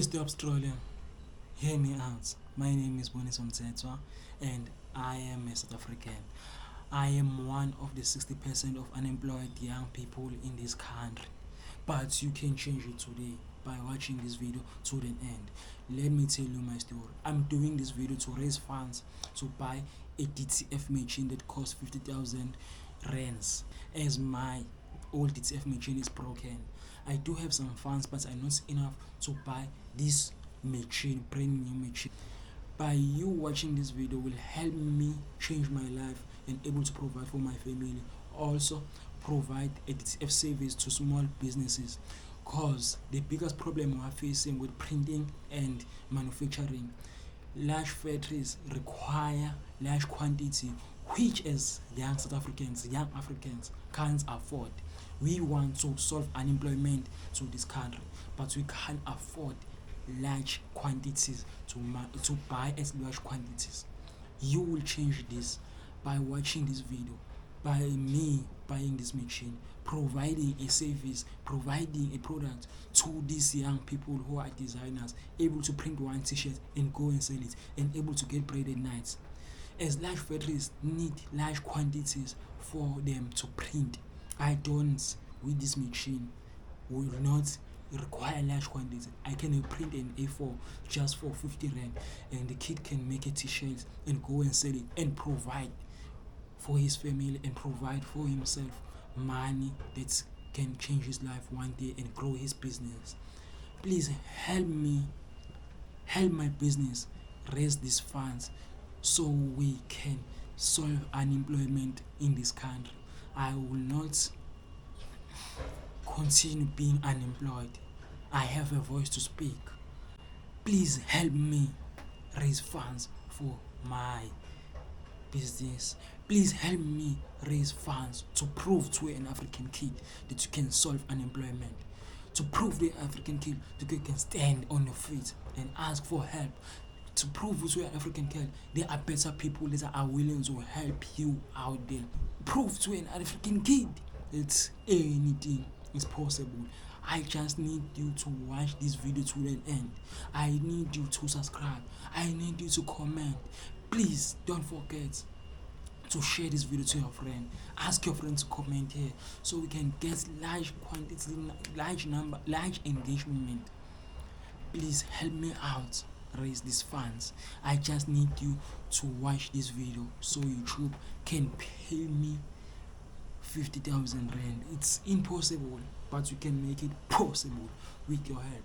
Stop strolling. Hear me out. My name is Bonis Mtetwa and I am a South African. I am one of the 60% of unemployed young people in this country. But you can change it today by watching this video to the end. Let me tell you my story. I'm doing this video to raise funds to buy a DTF machine that costs 50,000 rands, as my old DTF machine is broken. I do have some funds, but are not enough to buy this machine, brand new machine. By you watching this video will help me change my life and able to provide for my family. Also provide a DTF service to small businesses, cause the biggest problem we are facing with printing and manufacturing, large factories require large quantity, which as young Africans can't afford. We want to solve unemployment to this country, but we can't afford large quantities to buy as large quantities. You will change this by watching this video, by me buying this machine, providing a service, providing a product to these young people who are designers, able to print one t-shirt and go and sell it, and able to get bread at night. As large factories need large quantities for them to print, I don't, with this machine, will not require large quantities. I can print an A4 just for 50 rand, and the kid can make a t-shirt and go and sell it and provide for his family and provide for himself money that can change his life one day and grow his business. Please help me, help my business raise these funds so we can solve unemployment in this country. I will not continue being unemployed. I have a voice to speak. Please help me raise funds for my business. Please help me raise funds to prove to an African kid that you can solve unemployment. To prove the African kid that you can stand on your feet and ask for help. To prove to an African kid there are better people that are willing to help you out there. Prove to an African kid that anything is possible. I just need you to watch this video to the end. I need you to subscribe. I need you to comment. Please don't forget to share this video to your friend. Ask your friend to comment here so we can get large quantity, large engagement. Please help me out raise these funds. I just need you to watch this video so YouTube can pay me 50,000 rand. It's impossible, but you can make it possible with your help.